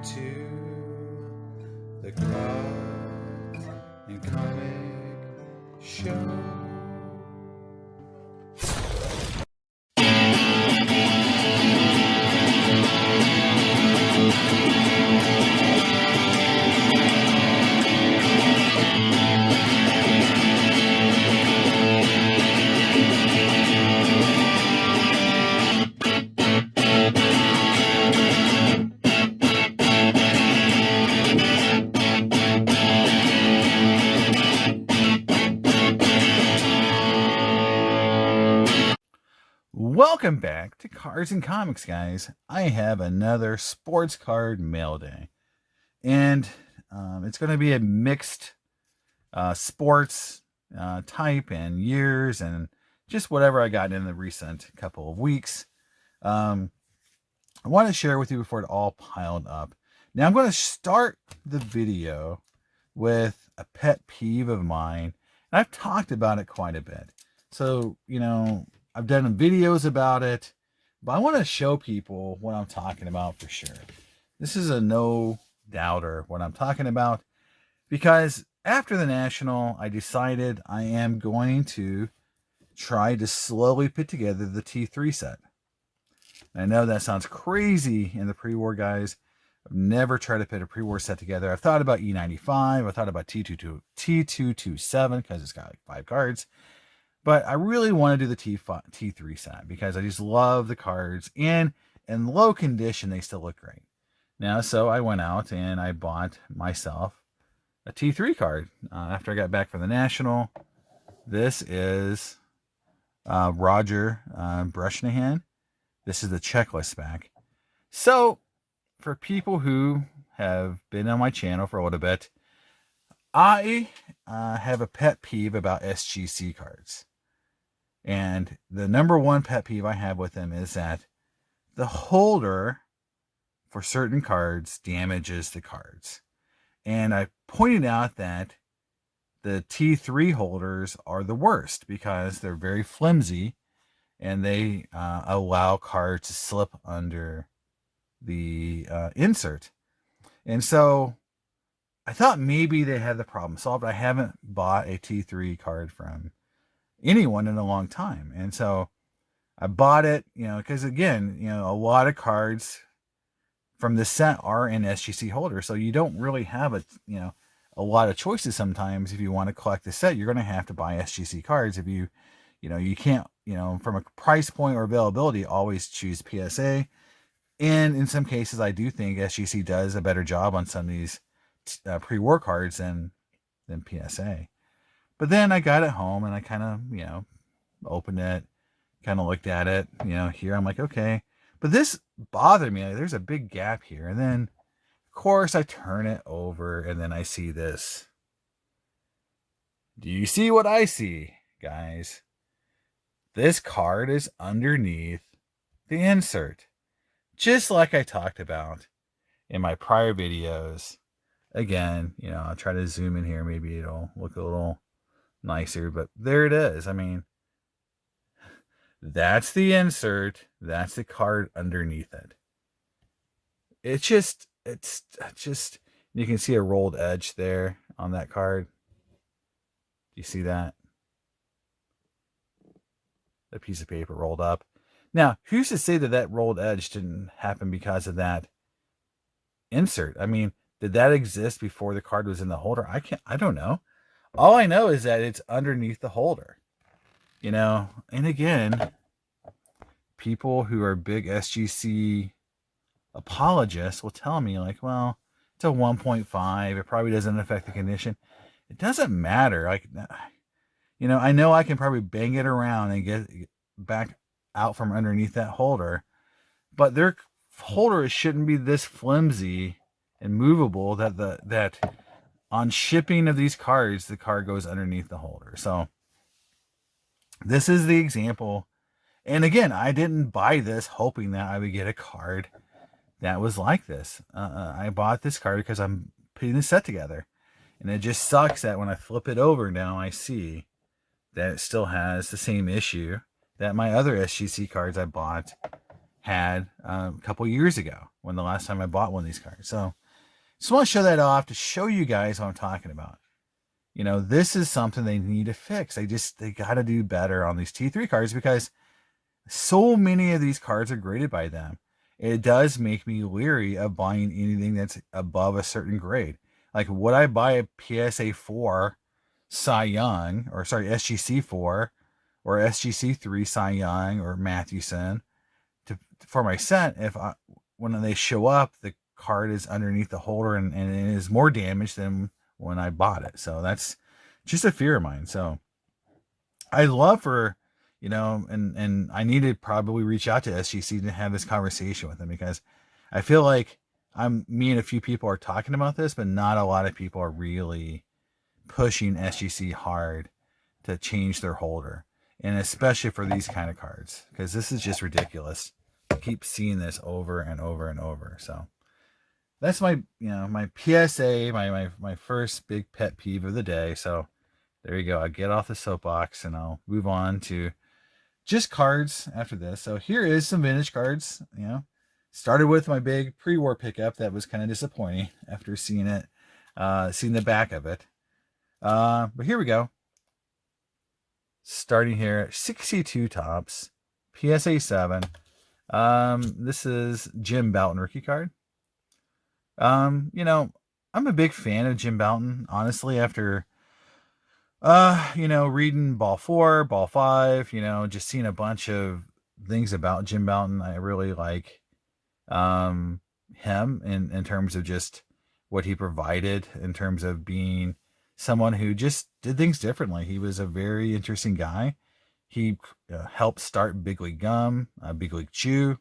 to the Cards and Comic Show. Welcome back to Cards and Comics, guys. I have another sports card mail day. And it's going to be a mixed sports type and years and just whatever I got in the recent couple of weeks. I want to share with you before it all piled up. Now, I'm going to start the video with a pet peeve of mine. And I've talked about it quite a bit. So, I've done videos about it, but I want to show people what I'm talking about for sure. This is a no doubter what I'm talking about, because after the National, I decided I am going to try to slowly put together the T3 set. I know that sounds crazy in the pre-war, guys. I've never tried to put a pre-war set together. I've thought about E95. I thought about T227 because it's got like 5 cards. But I really want to do the T3 set because I just love the cards. And in low condition, they still look great. Now, so I went out and I bought myself a T3 card after I got back from the National. This is Roger Breshnahan. This is the checklist pack. So for people who have been on my channel for a little bit, I have a pet peeve about SGC cards. And the number one pet peeve I have with them is that the holder for certain cards damages the cards. And I pointed out that the T3 holders are the worst because they're very flimsy and they allow cards to slip under the insert. And so I thought maybe they had the problem solved. I haven't bought a T3 card from anyone in a long time. And so I bought it, because again, a lot of cards from the set are in SGC holders. So you don't really have a lot of choices sometimes. If you want to collect the set, you're going to have to buy SGC cards. If you can't, from a price point or availability, always choose PSA. And in some cases, I do think SGC does a better job on some of these pre-war cards than PSA. But then I got it home and I kind of, opened it, kind of looked at it, here. I'm like, okay. But this bothered me. There's a big gap here. And then, of course, I turn it over and then I see this. Do you see what I see, guys? This card is underneath the insert. Just like I talked about in my prior videos. Again, I'll try to zoom in here. Maybe it'll look a little nicer, but there it is. I mean, that's the insert. That's the card underneath it. It's just, you can see a rolled edge there on that card. Do you see that? A piece of paper rolled up. Now, who's to say that rolled edge didn't happen because of that insert? I mean, did that exist before the card was in the holder? I don't know. All I know is that it's underneath the holder, and again, people who are big SGC apologists will tell me like, well, it's a 1.5. It probably doesn't affect the condition. It doesn't matter. Like, I know I can probably bang it around and get back out from underneath that holder, but their holders shouldn't be this flimsy and movable that on shipping of these cards, the card goes underneath the holder. So this is the example. And again, I didn't buy this hoping that I would get a card that was like this. I bought this card because I'm putting the set together. And it just sucks that when I flip it over now, I see that it still has the same issue that my other SGC cards I bought had a couple years ago when the last time I bought one of these cards. So just want to show that off to show you guys what I'm talking about. You know, this is something they need to fix. They got to do better on these T3 cards because so many of these cards are graded by them. It does make me leery of buying anything that's above a certain grade. Like, would I buy a PSA 4 Cy Young, or sorry, SGC 4 or SGC 3 Cy Young or Mathewson for my set if when they show up, the card is underneath the holder and it is more damaged than when I bought it? So that's just a fear of mine. So I'd love for, and I need to probably reach out to SGC to have this conversation with them, because I feel like me and a few people are talking about this, but not a lot of people are really pushing SGC hard to change their holder. And especially for these kind of cards, because this is just ridiculous. I keep seeing this over and over and over. So that's my PSA, my first big pet peeve of the day. So there you go. I'll get off the soapbox and I'll move on to just cards after this. So here is some vintage cards. Started with my big pre-war pickup that was kind of disappointing after seeing the back of it. But here we go. Starting here at 62 tops, PSA 7. This is Jim Bouton rookie card. I'm a big fan of Jim Bouton, honestly, after reading Ball 4, Ball 5, just seeing a bunch of things about Jim Bouton. I really like him in terms of just what he provided, in terms of being someone who just did things differently. He was a very interesting guy. He helped start Big League Gum, Big League Chew,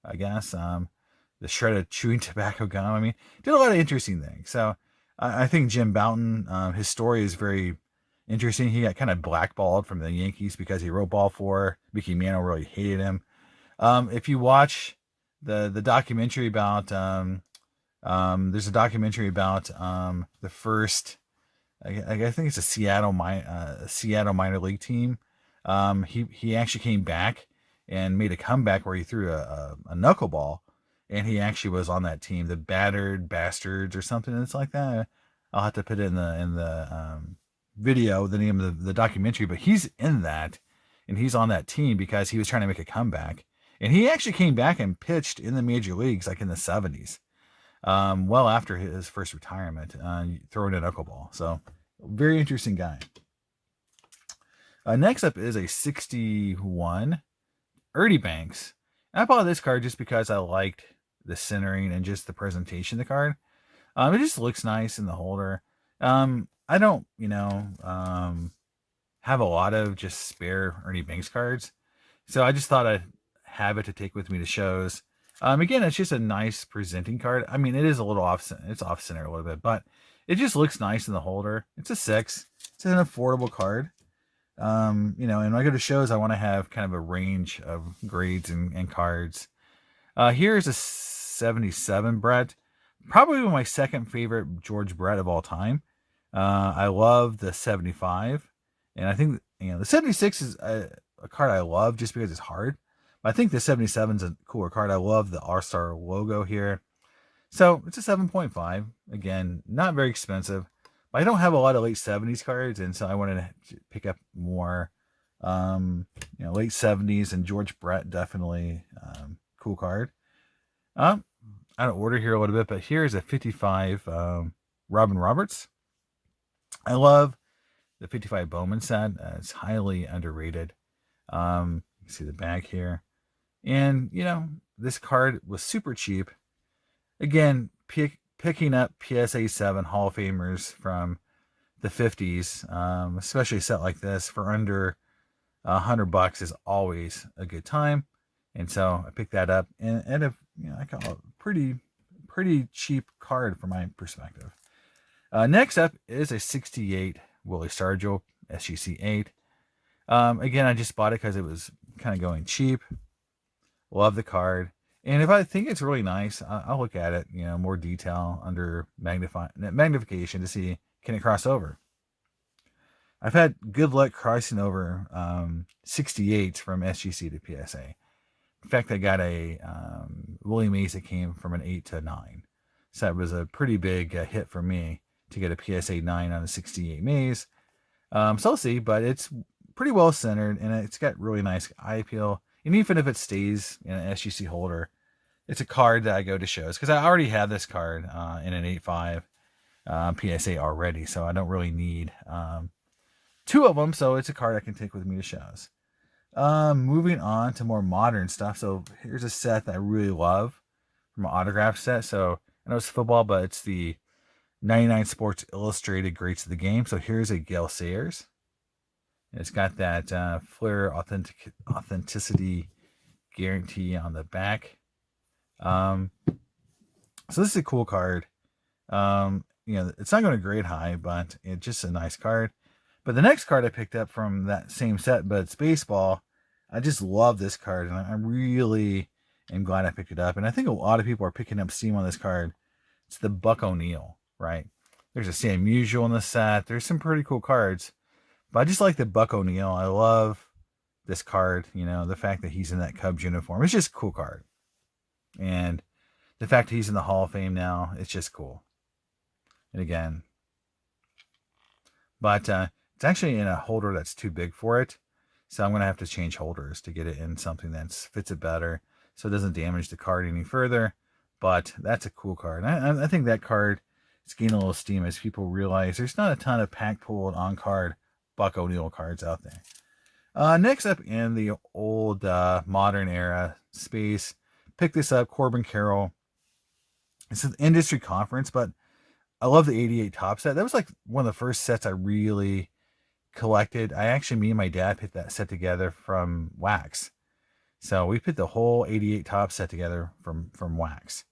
I guess, the shredded chewing tobacco gum. I mean, did a lot of interesting things. So I think Jim Bouton, his story is very interesting. He got kind of blackballed from the Yankees because he wrote Ball 4. Mickey Mantle really hated him. If you watch the documentary about, there's a documentary about the first, I think it's a Seattle minor league team. He actually came back and made a comeback where he threw a knuckleball, and he actually was on that team, the Battered Bastards or something. It's like that. I'll have to put it in the video, the name of the documentary, but he's in that, and he's on that team because he was trying to make a comeback, and he actually came back and pitched in the major leagues like in the 70s, well after his first retirement, throwing a knuckleball. So very interesting guy. Next up is a 61 Ernie Banks. And I bought this card just because I liked the centering and just the presentation of the card. It just looks nice in the holder. I don't, have a lot of just spare Ernie Banks cards, so I just thought I'd have it to take with me to shows. Again, it's just a nice presenting card. I mean, it is a little off center a little bit, but it just looks nice in the holder. It's a 6. It's an affordable card. And when I go to shows, I want to have kind of a range of grades and cards. Here's a 77 Brett, probably my second favorite George Brett of all time. I love the 75, and I think the 76 is a card I love just because it's hard. But I think the 77 is a cooler card. I love the All-Star logo here. So it's a 7.5. Again, not very expensive. But I don't have a lot of late 70s cards, and so I wanted to pick up more late 70s, and George Brett, definitely cool card. Out of order here a little bit, but here's a 55 Robin Roberts. I love the 55 Bowman set. It's highly underrated. You can see the back here. And, this card was super cheap. Again, picking up PSA 7 Hall of Famers from the 50s, especially a set like this for under $100 is always a good time. And so I picked that up, and I call it a pretty cheap card from my perspective. Next up is a 68 Willie Stargell SGC 8. Again, I just bought it because it was kind of going cheap. Love the card. And if I think it's really nice, I'll look at it, more detail under magnification to see, can it cross over? I've had good luck crossing over 68s from SGC to PSA. In fact, I got a Willie Mays that came from an 8 to 9. So that was a pretty big hit for me to get a PSA 9 on a 68 Mays. So we'll see, but it's pretty well centered, and it's got really nice eye appeal. And even if it stays in an SGC holder, it's a card that I go to shows, because I already have this card in an 8.5 PSA already, so I don't really need two of them, so it's a card I can take with me to shows. Moving on to more modern stuff. So here's a set that I really love from an autograph set. So I know it's football, but it's the 99 Sports Illustrated Greats of the Game. So here's a Gale Sayers. It's got that Flair authenticity guarantee on the back. So this is a cool card. It's not going to grade high, but it's just a nice card. But the next card I picked up from that same set, but it's baseball. I just love this card, and I really am glad I picked it up. And I think a lot of people are picking up steam on this card. It's the Buck O'Neil, right? There's a Sam Musial in the set. There's some pretty cool cards. But I just like the Buck O'Neil. I love this card. The fact that he's in that Cubs uniform. It's just a cool card. And the fact that he's in the Hall of Fame now, it's just cool. And again, but it's actually in a holder that's too big for it. So I'm going to have to change holders to get it in something that fits it better, so it doesn't damage the card any further. But that's a cool card. I think that card is gaining a little steam as people realize there's not a ton of pack pulled on card Buck O'Neil cards out there. Next up in the old modern era space, pick this up, Corbin Carroll. It's an industry conference, but I love the 88 top set. That was like one of the first sets I really collected. Me and my dad put that set together from wax. So we put the whole 88 top set together from wax.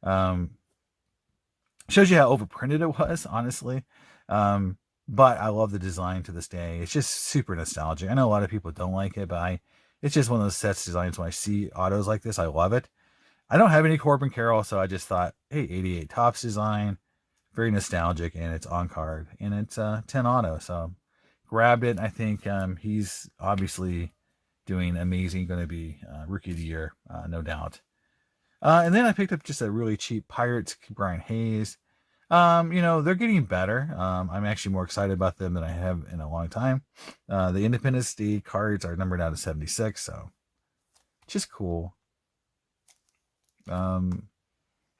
Shows you how overprinted it was, honestly. But I love the design to this day. It's just super nostalgic. I know a lot of people don't like it, but it's just one of those sets designs. When I see autos like this, I love it. I don't have any Corbin Carroll, so I just thought, hey, 88 Topps design, very nostalgic, and it's on card, and it's 10 auto. So grabbed it. I think he's obviously doing amazing. Going to be Rookie of the Year, no doubt. And then I picked up just a really cheap Pirates, Brian Hayes. They're getting better. I'm actually more excited about them than I have in a long time. The Independence Day cards are numbered out to 76, so just cool. I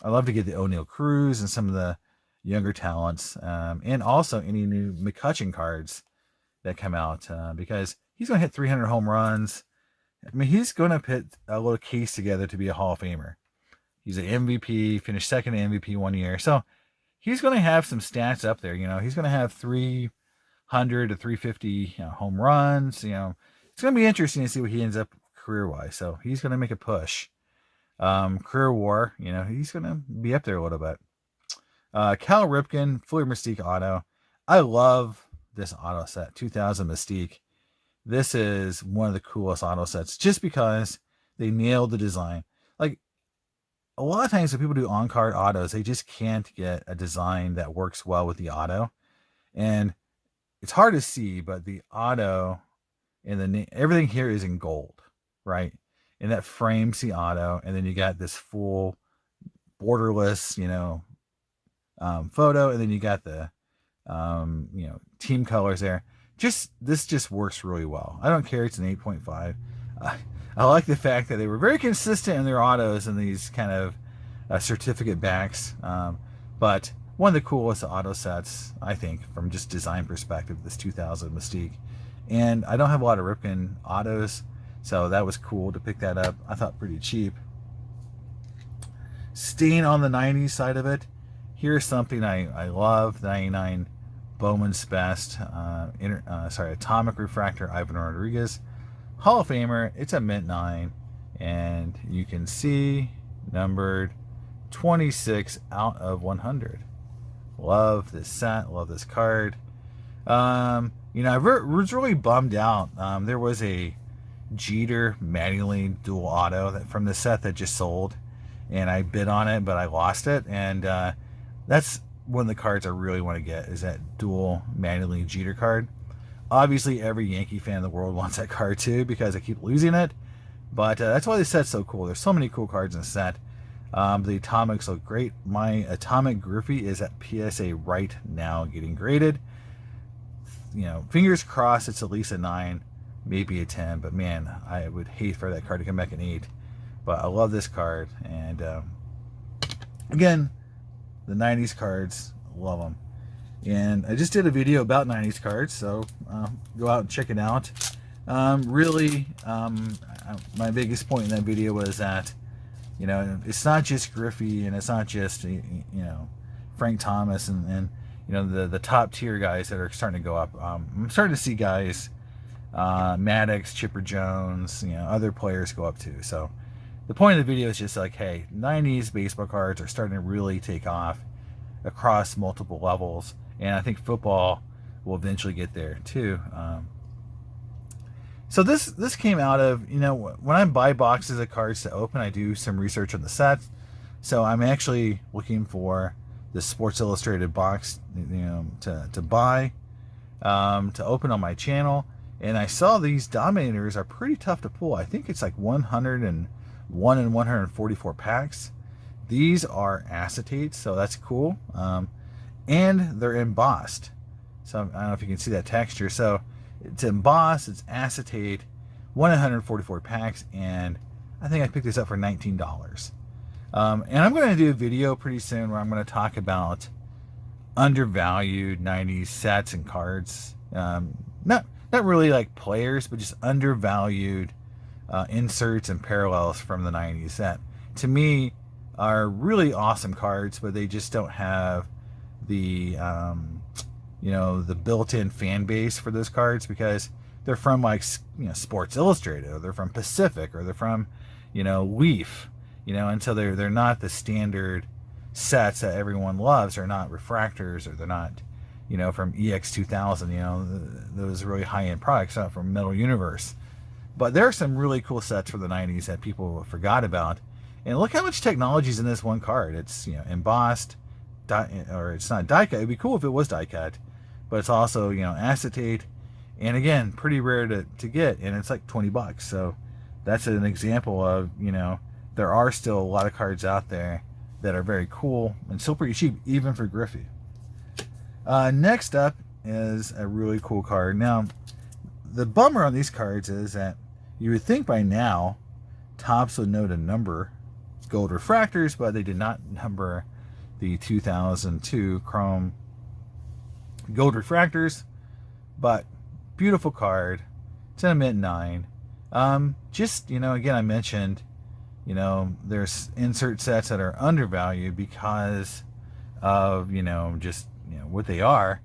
love to get the O'Neal Cruz and some of the younger talents, and also any new McCutchen cards that come out, because he's going to hit 300 home runs. I mean, he's going to put a little case together to be a Hall of Famer. He's an MVP, finished second in MVP 1 year. So he's going to have some stats up there. He's going to have 300 to 350 home runs. It's going to be interesting to see what he ends up career-wise. So he's going to make a push. Career WAR, he's going to be up there a little bit. Cal Ripken, Fleer Mystique auto. I love this auto set, 2000 Mystique. This is one of the coolest auto sets just because they nailed the design. Like, a lot of times when people do on-card autos, they just can't get a design that works well with the auto. And it's hard to see, but the auto and everything here is in gold, right? And that frames the auto. And then you got this full borderless, photo. And then you got the, team colors there. This just works really well. I don't care. It's an 8.5. I like the fact that they were very consistent in their autos and these kind of certificate backs. But one of the coolest auto sets, I think, from just design perspective, this 2000 Mystique. And I don't have a lot of Ripken autos, so that was cool to pick that up. I thought pretty cheap. Staying on the 90s side of it, here's something I love, 99 Bowman's Best, Atomic Refractor, Ivan Rodriguez. Hall of Famer, it's a mint 9, and you can see numbered 26 out of 100. Love this set, love this card. I was really bummed out. There was a Jeter Mattingly dual auto from the set that just sold, and I bid on it, but I lost it, and that's one of the cards I really want to get, is that dual Mattingly Jeter card. Obviously, every Yankee fan in the world wants that card too, because I keep losing it. But that's why this set's so cool. There's so many cool cards in the set. The atomics look great. My atomic Griffey is at PSA right now getting graded. Fingers crossed it's at least a 9, maybe a 10. But man, I would hate for that card to come back an 8. But I love this card. And again, the 90s cards, love them. And I just did a video about 90s cards, so go out and check it out. Really, my biggest point in that video was that, it's not just Griffey and it's not just, Frank Thomas and the top tier guys that are starting to go up. I'm starting to see guys, Maddox, Chipper Jones, other players go up too. So the point of the video is just like, hey, 90s baseball cards are starting to really take off across multiple levels. And I think football will eventually get there too. So this came out of, when I buy boxes of cards to open, I do some research on the sets. So I'm actually looking for the Sports Illustrated box, to buy, to open on my channel. And I saw these Dominators are pretty tough to pull. I think it's like 101 and 144 packs. These are acetates, so that's cool. And they're embossed. So I don't know if you can see that texture. So it's embossed, it's acetate, 144 packs, and I think I picked this up for $19. And I'm going to do a video pretty soon where I'm going to talk about undervalued 90s sets and cards. Not really like players, but just undervalued inserts and parallels from the 90s that, to me, are really awesome cards, but they just don't have the the built-in fan base for those cards because they're from like Sports Illustrated, or they're from Pacific, or they're from Leaf, and so they're not the standard sets that everyone loves. They're not refractors, or they're not from EX 2000, those really high-end products, not from Metal Universe. But there are some really cool sets for the 90s that people forgot about. And look how much technology is in this one card. It's embossed, or it's not die cut. It'd be cool if it was die cut, but it's also acetate, and again, pretty rare to get, and it's like $20. So that's an example of there are still a lot of cards out there that are very cool and still pretty cheap, even for Griffey. Next up is a really cool card. Now, the bummer on these cards is that you would think by now Topps would know to number gold refractors, but they did not number the 2002 chrome gold refractors. But beautiful card. It's in a mint 9. Just again, I mentioned there's insert sets that are undervalued because of just what they are.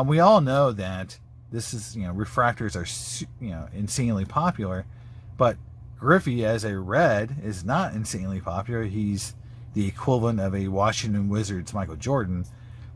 We all know that this is refractors are insanely popular, but Griffey as a red is not insanely popular. He's the equivalent of a Washington Wizards Michael Jordan,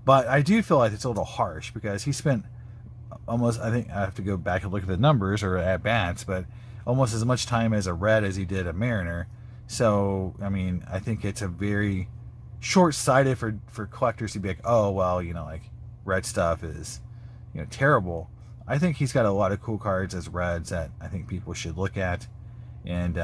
but I do feel like it's a little harsh because he spent almost, I think I have to go back and look at the numbers or at bats, but almost as much time as a red as he did a Mariner. So I mean, I think it's a very short-sighted for collectors to be like, oh well, like red stuff is terrible. I think he's got a lot of cool cards as reds that I think people should look at. And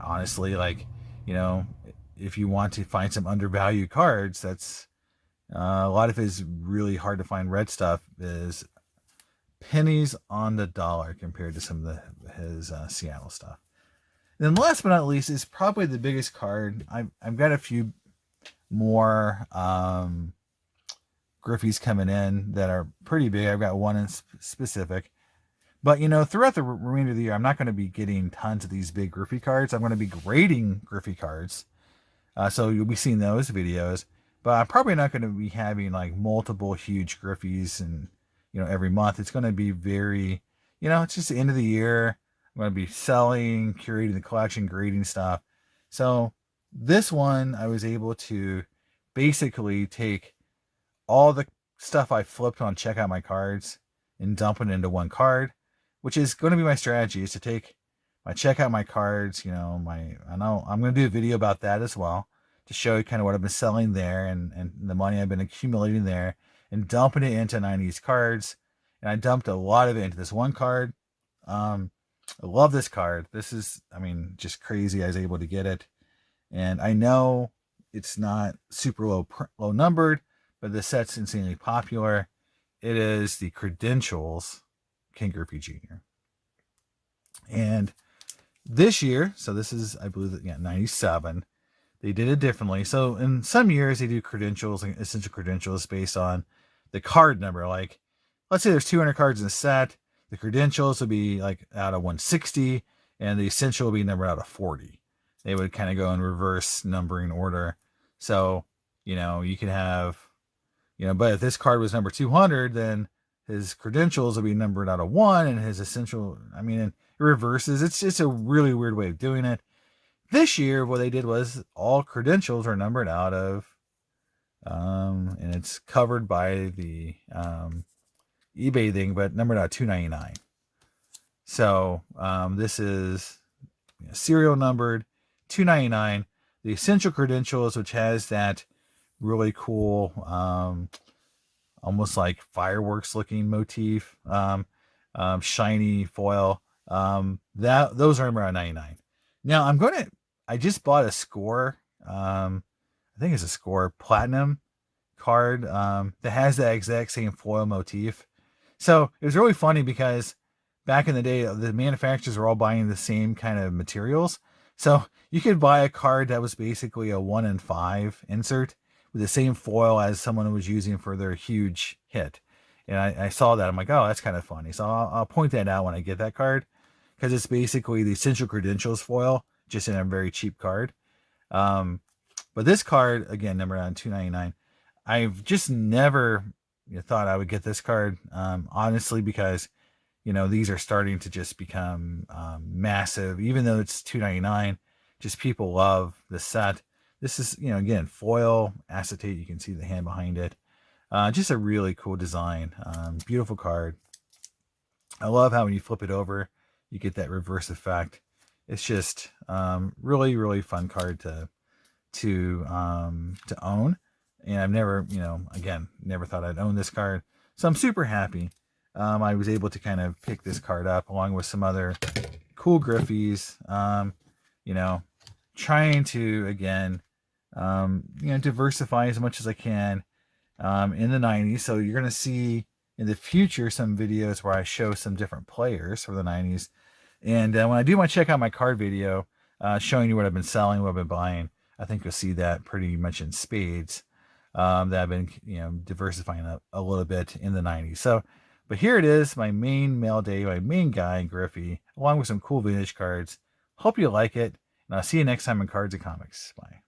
honestly, like if you want to find some undervalued cards, that's a lot of his really hard to find red stuff is pennies on the dollar compared to some of his Seattle stuff. And then last but not least is probably the biggest card. I've got a few more Griffies coming in that are pretty big. I've got one in specific. But, throughout the remainder of the year, I'm not going to be getting tons of these big Griffey cards. I'm going to be grading Griffey cards. So you'll be seeing those videos. But I'm probably not going to be having like multiple huge Griffies and, every month. It's going to be very, it's just the end of the year. I'm going to be selling, curating the collection, grading stuff. So this one, I was able to basically take all the stuff I flipped on Check Out My Cards and dump it into one card, which is going to be my strategy, is to take my Check Out My Cards, I know I'm going to do a video about that as well to show you kind of what I've been selling there and the money I've been accumulating there and dumping it into 90s cards. And I dumped a lot of it into this one card. I love this card. This is, I mean, just crazy. I was able to get it. And I know it's not super low numbered, but the set's insanely popular. It is the Credentials Ken Griffey Jr. And this year, so this is, I believe, 97, they did it differently. So in some years, they do credentials and essential credentials based on the card number. Like, let's say there's 200 cards in a set. The credentials would be like out of 160, and the essential will be numbered out of 40. They would kind of go in reverse numbering order. So, you could have, but if this card was number 200, then his credentials will be numbered out of 1, and his essential, it reverses. It's just a really weird way of doing it. This year, what they did was all credentials are numbered out of, and it's covered by the eBay thing, but numbered out 299. So this is serial numbered 299. The essential credentials, which has that really cool, almost like fireworks looking motif, shiny foil. Those are numbered out 99. Now I just bought a Score. I think it's a Score Platinum card that has that exact same foil motif. So it was really funny because back in the day, the manufacturers were all buying the same kind of materials. So you could buy a card that was basically a 1 in 5 insert with the same foil as someone was using for their huge hit. And I saw that. I'm like, oh, that's kind of funny. So I'll point that out when I get that card, because it's basically the essential credentials foil, just in a very cheap card. But this card, again, numbered on 299. I've just never thought I would get this card, honestly, because these are starting to just become massive. Even though it's $2.99, just people love the set. This is, again, foil acetate. You can see the hand behind it. Just a really cool design. Beautiful card. I love how when you flip it over, you get that reverse effect. It's just really, really fun card to own. And I've never, never thought I'd own this card. So I'm super happy. I was able to kind of pick this card up along with some other cool Griffies. Trying to, again, diversify as much as I can in the 90s. So you're going to see in the future some videos where I show some different players for the 90s. And when I do my check out my card video, showing you what I've been selling, what I've been buying, I think you'll see that pretty much in spades. That I've been, diversifying a little bit in the 90s. So, but here it is, my main mail day, my main guy, Griffey, along with some cool vintage cards. Hope you like it, and I'll see you next time in Cards and Comics. Bye.